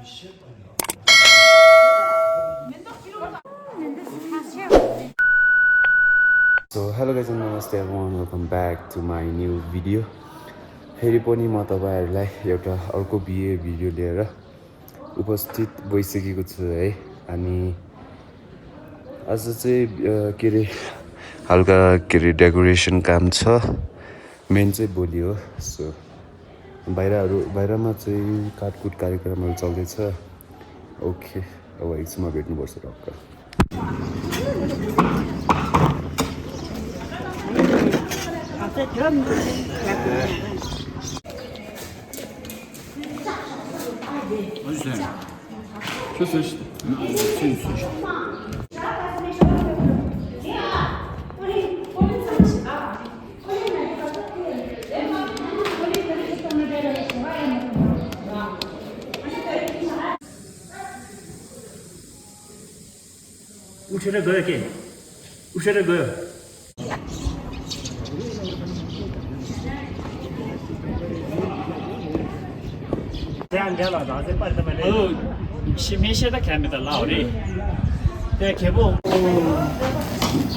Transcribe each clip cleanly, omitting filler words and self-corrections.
So hello guys and namaste everyone, welcome back to my new video. फेरि पनि म तपाईहरुलाई एउटा अर्को बिए भिडियो लिएर उपस्थित भइसकेको छु है। अनि आज चाहिँ के रे हल्का के रे डेकोरेसन काम छ, मेन चाहिँ भोलि हो। सो बाहिरमा चाहिँ काटकुट कार्यक्रमहरु चल्दैछ। ओके, अब एकछिनमा भेट्नुपर्छ टक्क। उठेर गयो के? उठेर गयो।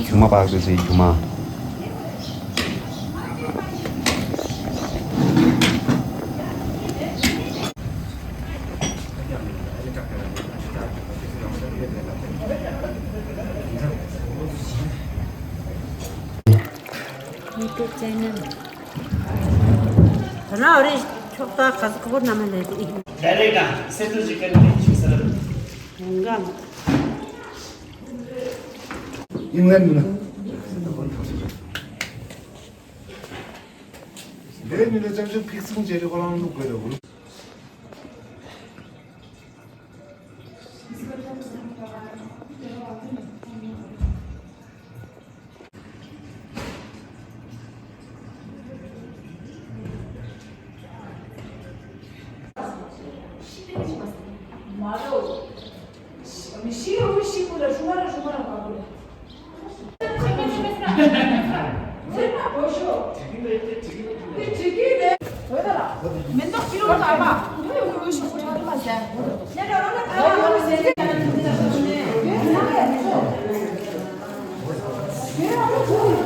흉마 박으세요, 흉마. YouTube channel. Karena orang coba kasih kebun nama lagi. Direct settle chicken ni sir. Enggak. England mana? Dia ni macam tu fixing jadi kalau orang lupa dah.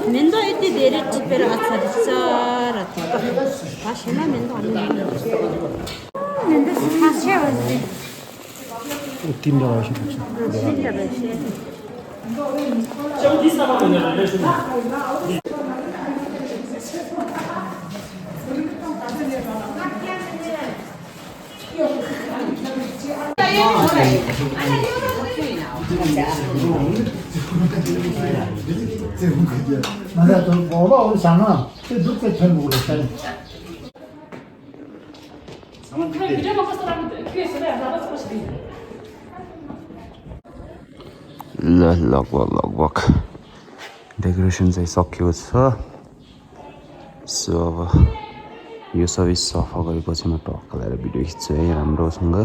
Mendo itu dari ciper acar atau pasnya mendo anu. Mendo pasnya apa? Tim dah masuk. Tim dah masuk. Jauh di sana mana? Masa tu bawa orang sana, tu duduk pen mulut sana. लगभग decoration चाहिँ सकिएको छ। So अब यो सबै सफा गरेपछि म टक्क लगाएर भिडियो खिच्छु है राम्रोसँग।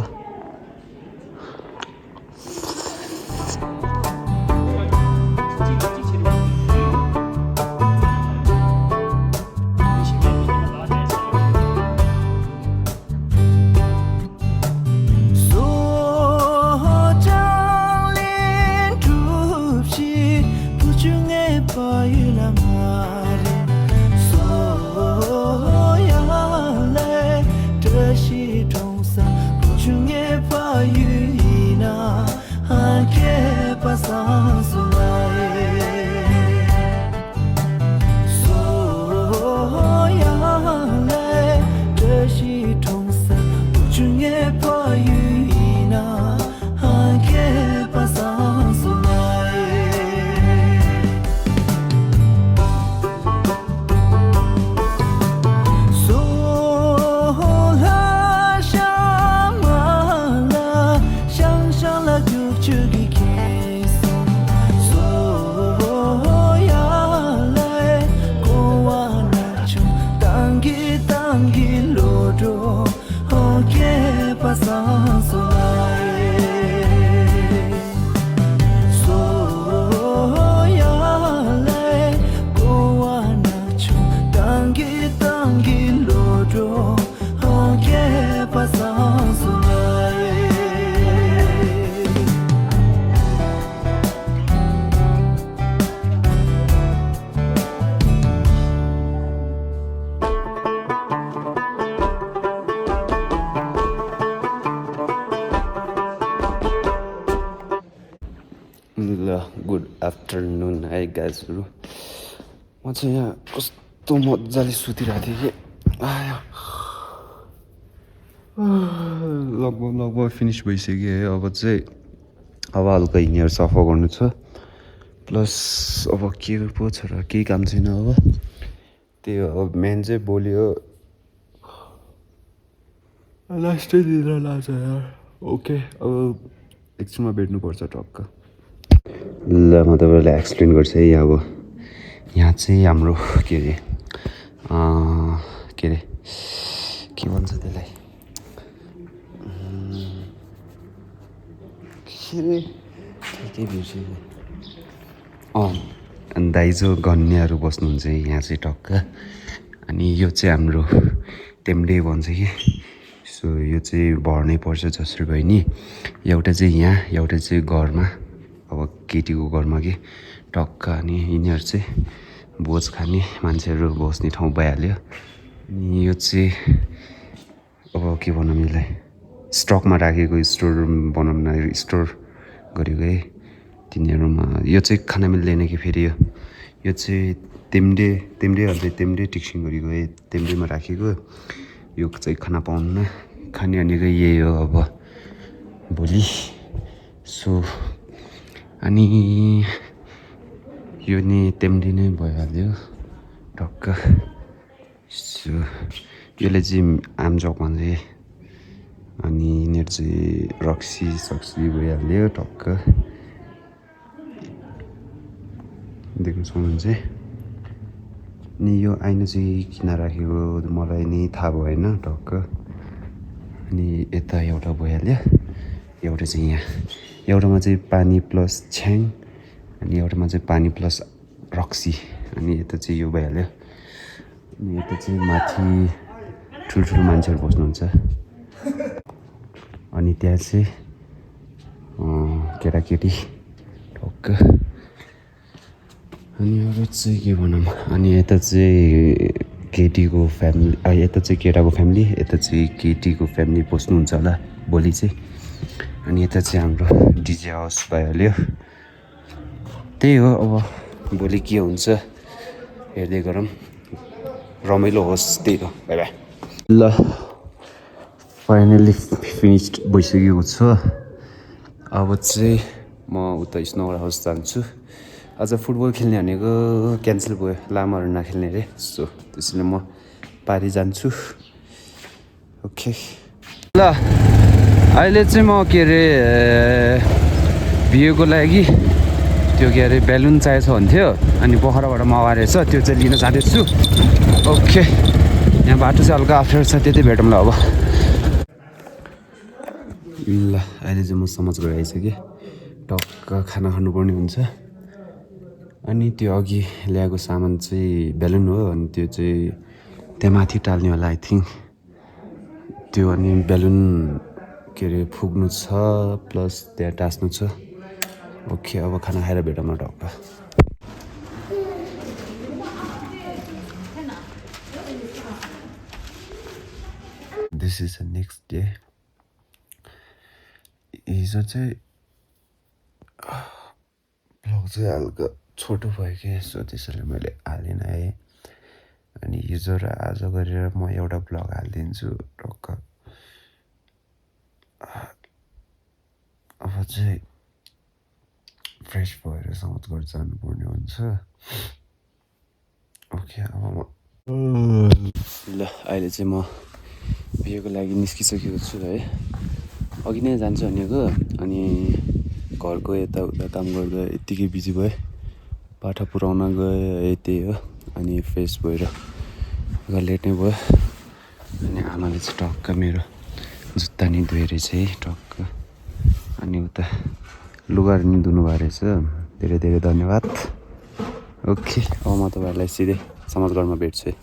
गुड आफ्टरनुन है गाइजहरू। म चाहिँ यहाँ कस्तो मजाले सुतिरहेको थिएँ कि लगभग फिनिस भइसक्यो है। अब चाहिँ अब हल्का हिँडेर सफा गर्नु छ, प्लस अब के पो छ र केही काम छैन। अब त्यही हो, अब मेन चाहिँ भोलि हो लास्टै दिन लाग्छ यार। ओके, अब एकछिनमा भेट्नुपर्छ टक्क। ल म तपाईँलाई एक्सप्लेन गर्छु है। अब यहाँ चाहिँ हाम्रो के अरे के भन्छ त्यसलाई के बिर्सेँ। दाइजो गन्याहरू बस्नुहुन्छ यहाँ चाहिँ टक्क। अनि यो चाहिँ हाम्रो तेम्डे भन्छ कि। सो यो चाहिँ भर्नै पर्छ जसरी भयो नि। एउटा चाहिँ यहाँ, एउटा चाहिँ घरमा, अब केटीको घरमा कि टक्क। अनि यिनीहरू चाहिँ भोज खाने मान्छेहरू बस्ने ठाउँ भइहाल्यो। अनि यो चाहिँ अब के भनौँ यसलाई, स्टकमा राखेको स्टोर बनाउन स्टोर गरेको है तिनीहरूमा। यो चाहिँ खाना मिल्दैन कि फेरि यो चाहिँ तेम्डे टिक्सिङ गरेको है, तेम्डेमा राखेको। यो चाहिँ खाना पाउन्न, खाने भनेको यही हो अब भोलि। सो अनि यो नि तेम्डे नै भइहाल्यो टक्क। सो यसले चाहिँ आमजक भन्छ। अनि यिनीहरू चाहिँ रक्सी भइहाल्यो टक्क। देख्न सक्नुहुन्छ। अनि यो आइना चाहिँ किन राखेको मलाई नै थाहा भएन टक्क। अनि यता एउटा भइहाल्यो, एउटा चाहिँ यहाँ, एउटामा चाहिँ पानी प्लस छ्याङ, अनि एउटामा चाहिँ पानी प्लस रक्सी। अनि यता चाहिँ यो भइहाल्यो। अनि यता चाहिँ माथि ठुल्ठुलो मान्छेहरू बस्नुहुन्छ। अनि त्यहाँ चाहिँ केटाकेटी टक्क। अनि अरू चाहिँ के भनौँ। अनि यता चाहिँ केटीको फ्यामिली, यता चाहिँ केटाको फ्यामिली, यता चाहिँ केटीको फ्यामिली बस्नुहुन्छ होला भोलि चाहिँ। अनि यता चाहिँ हाम्रो डिजे हाउस भइहाल्यो। त्यही हो, अब भोलि के हुन्छ हेर्दै गरौँ, रमाइलो होस्। त्यही हो, बाई बाई। ल फाइनली फिनिस्ड भइसकेको छ। अब चाहिँ म उता स्नो हाउस जान्छु। आज फुटबल खेल्ने भनेको क्यान्सल भयो, लामाहरू नखेल्ने अरे। सो त्यसैले म पारी जान्छु। ओके ल अहिले चाहिँ म के अरे बिहेको लागि त्यो के अरे बेलुन चाहिएको छ भन्थ्यो। अनि पोखराबाट मगाएर छ, त्यो चाहिँ लिन जाँदैछु। ओके, यहाँ बाटो चाहिँ हल्का अप्ठ्यारो छ, त्यतै भेटौँ ल अब। ल अहिले चाहिँ म समाजबाट आइसकेँ टक्क। खाना खानुपर्ने हुन्छ। अनि त्यो अघि ल्याएको सामान चाहिँ बेलुन हो। अनि त्यो चाहिँ त्यहाँ माथि टाल्ने होला आई थिङ्क त्यो। अनि बेलुन के अरे फुक्नु छ, प्लस त्यहाँ टाँस्नु छ। ओके, अब खाना खाएर भेटौँ न टक्क। This is the next day. हिजो चाहिँ ब्लग चाहिँ हल्का छोटो भयो कि, सो त्यसैले मैले हालिनँ है। अनि हिजो र आज गरेर म एउटा ब्लग हालिदिन्छु टक्क। अब चाहिँ फ्रेस भएर समाजगढ जानुपर्ने हुन्छ। ओके, अब म ल अहिले चाहिँ म बिहेको लागि निस्किसकेको छु है। अघि नै जान्छु भनेको, अनि घरको यताउता काम गर्दा यत्तिकै बिजी भएँ। पाठा पुऱ्याउन गएँ, त्यही हो। अनि फ्रेस भएर लेट नै भयो। अनि आमाले चाहिँ टक्क मेरो जुत्ता नि धोएर चाहिँ टक्क। अनि उता लुगाहरू नि धुनु भएको रहेछ, धेरै धेरै धन्यवाद। ओके, अब म तपाईँहरूलाई सिधै समाजगढमा भेट्छु है।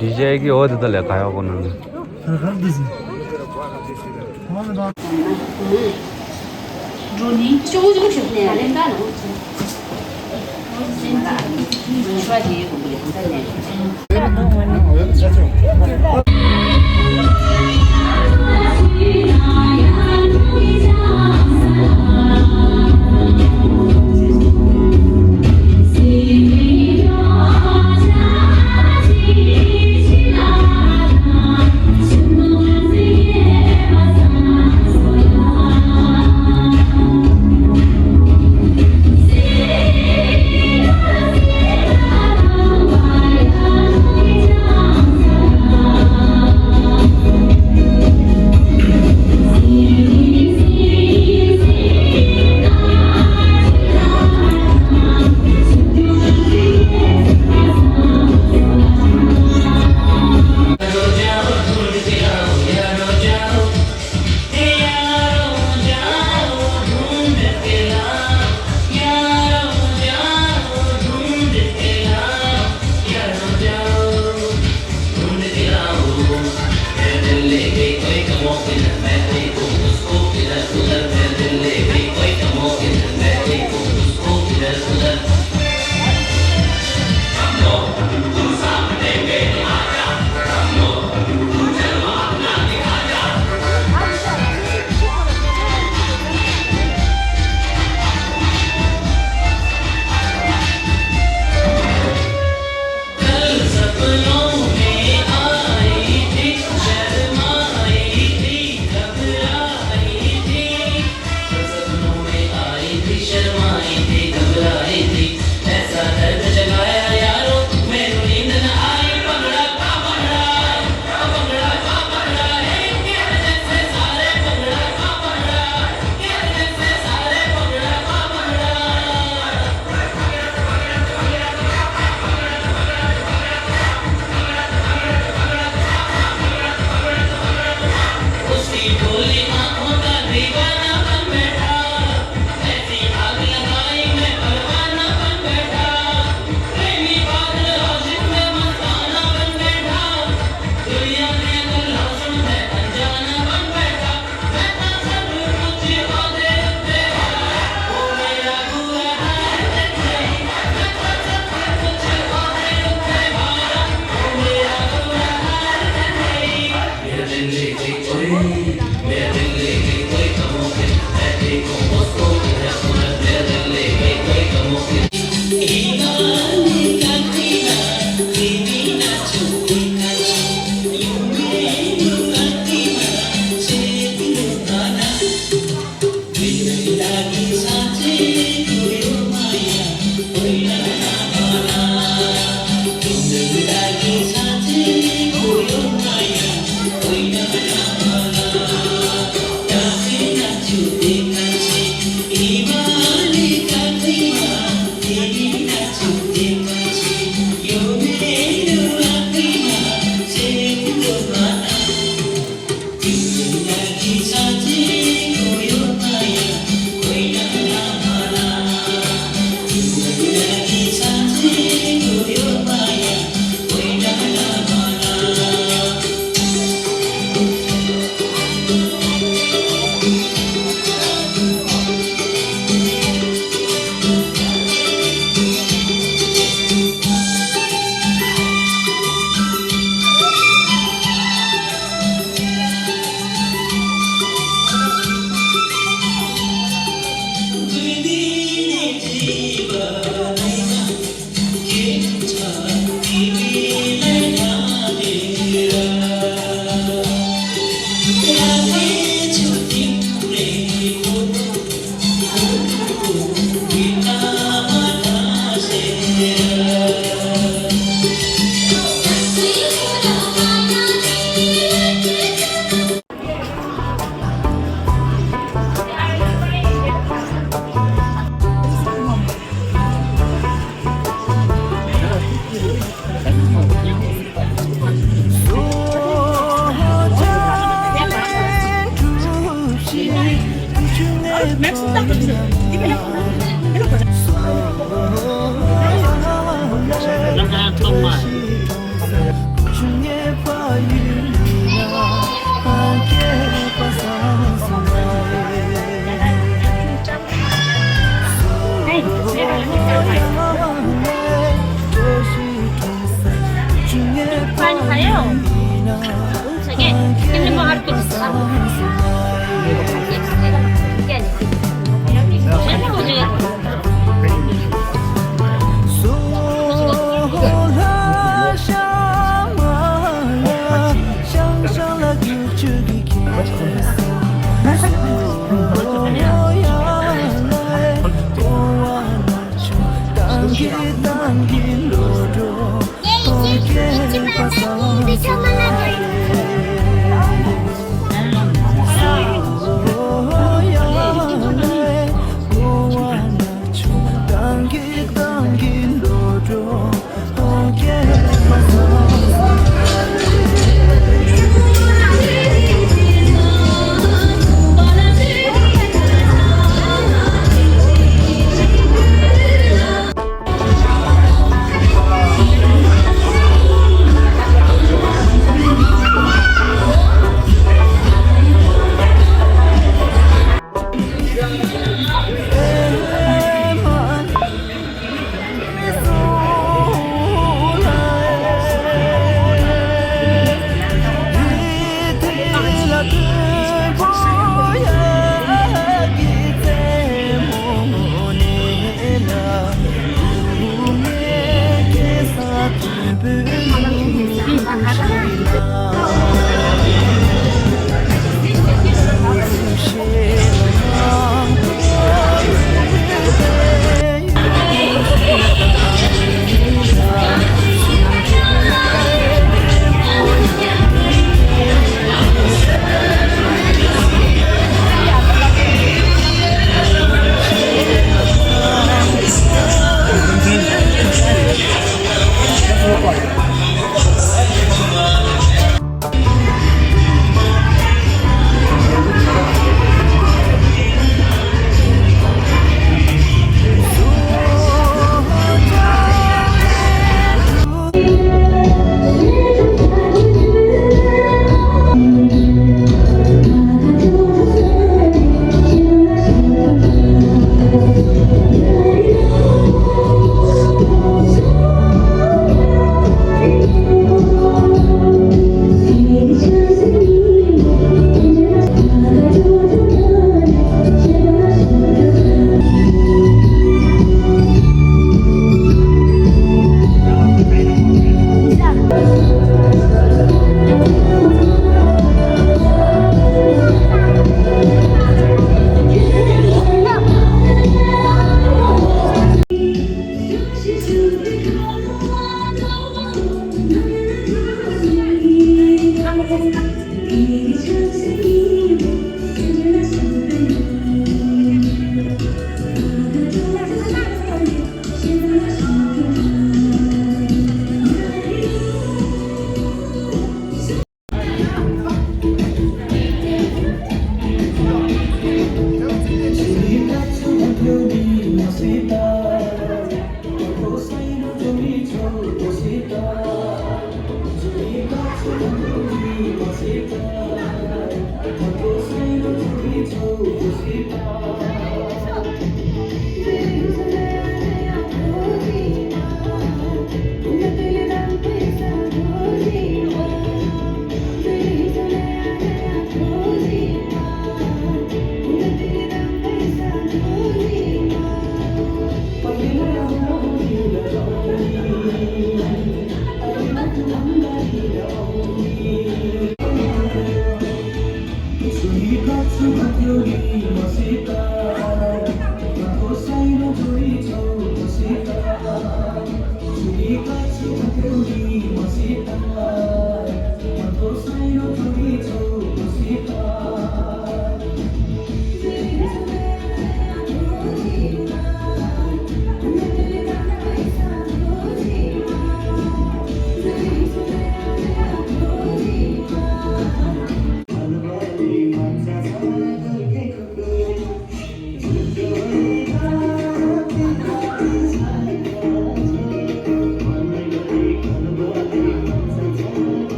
DJ की हो तो ले खाया को ना Johnny, show you should never let that out. Try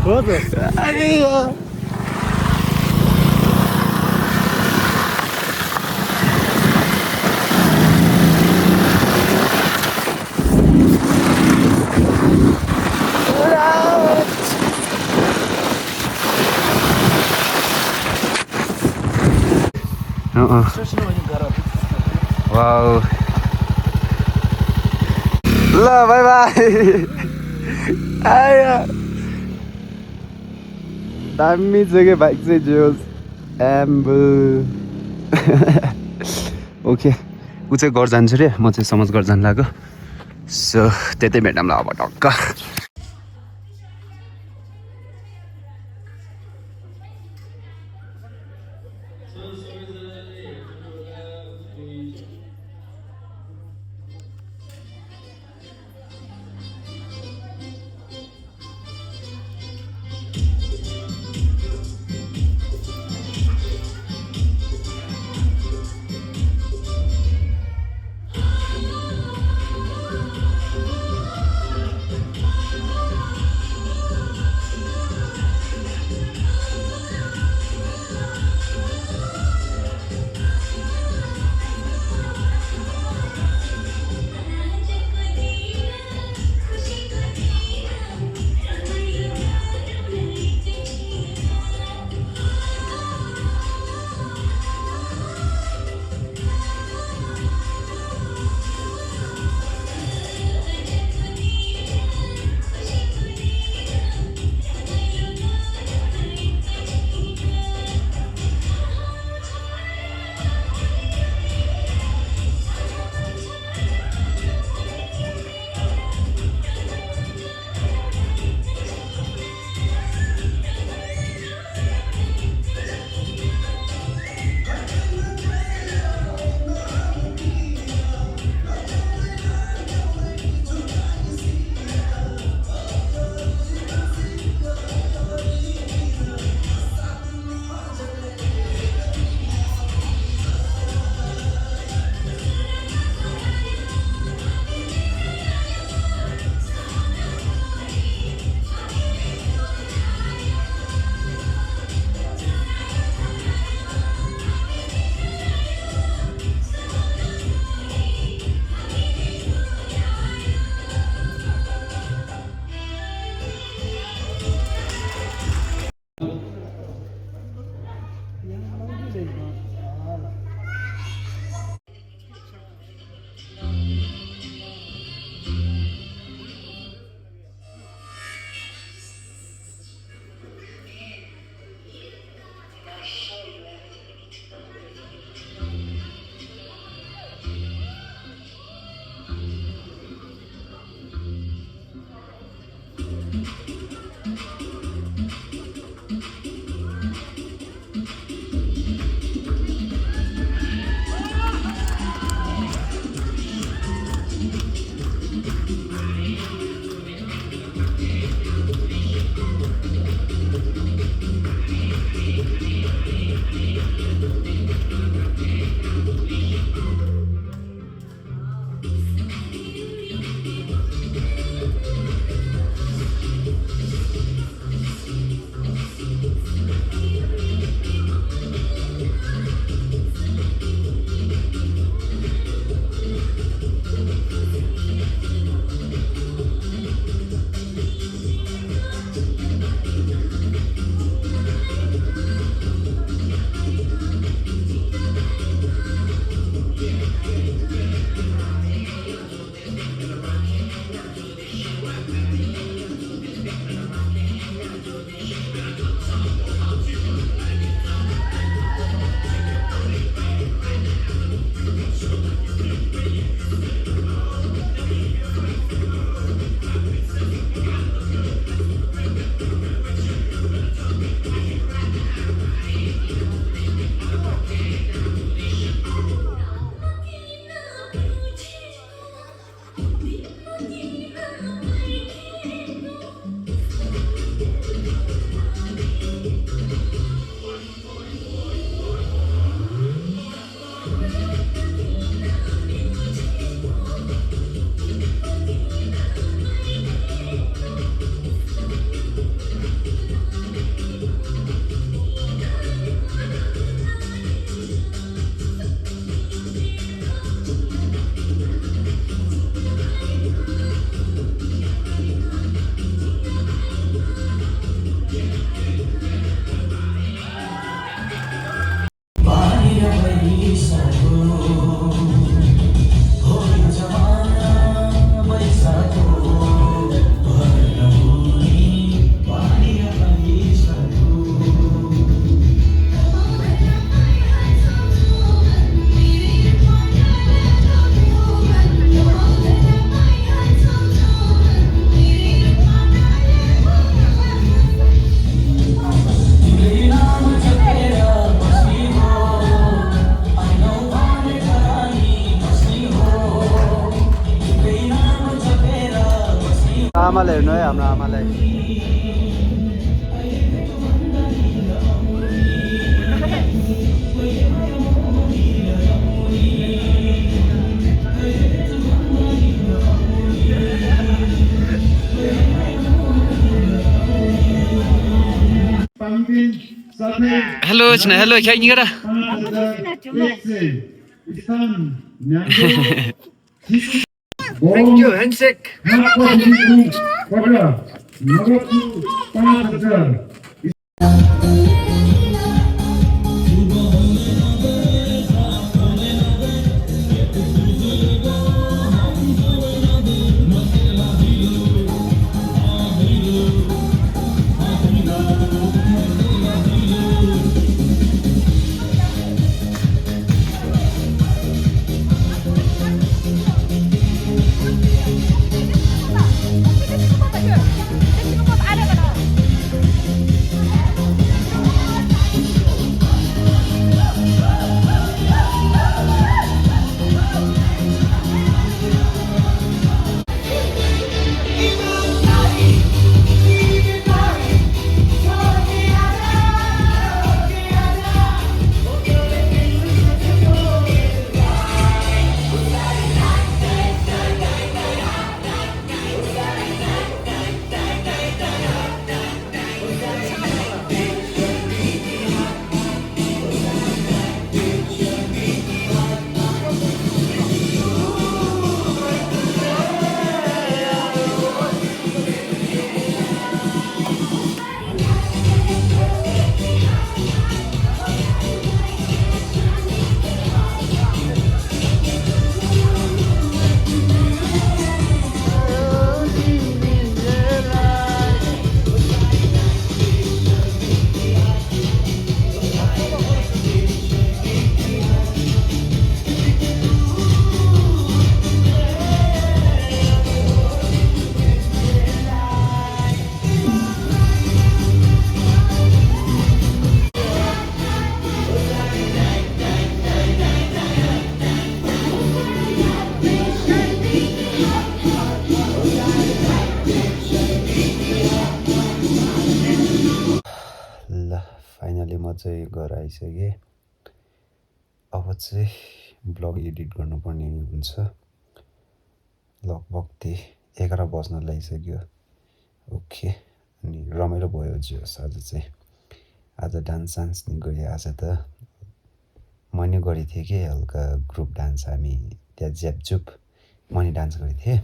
हो त वाउ ल बाई बाई आयो दामी छ क्या बाइक चाहिँ जोस एम्बो ओके ऊ चाहिँ घर जान्छु रे म चाहिँ समाज घर जानु लाग्यो सो त्यतै भेटौँला अब टक्क आमालाई हेर्नु है हाम्रो आमालाई हेलो स्नेहा हेलो क्या नहीं करा Thank you, handshake. फाइनली म चाहिँ घर आइसकेँ अब चाहिँ ब्लग एडिट गर्नुपर्ने हुन्छ लगभग त्यही 11 बज्न लागिसक्यो ओके अनि रमाइलो भयो जोस् आज चाहिँ आज डान्स नि गरेँ आज त मैले गरेको थिएँ कि हल्का ग्रुप डान्स हामी त्यहाँ ज्यापजुप मैले डान्स गरेको थिएँ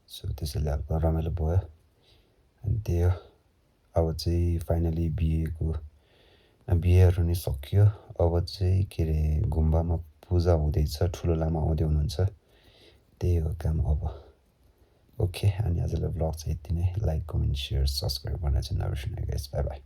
सो त्यसैले हल्का रमाइलो भयो अनि त्यही हो अब चाहिँ फाइनली बिहेहरू नि सकियो अब चाहिँ के अरे गुम्बामा पूजा हुँदैछ ठुलो लामा आउँदै हुनुहुन्छ त्यही हो काम अब ओके अनि आजलाई ब्लग चाहिँ यति नै लाइक कमेन्ट सेयर सब्सक्राइब गर्न चाहिँ नबिर्सनु गाइस बाई बाई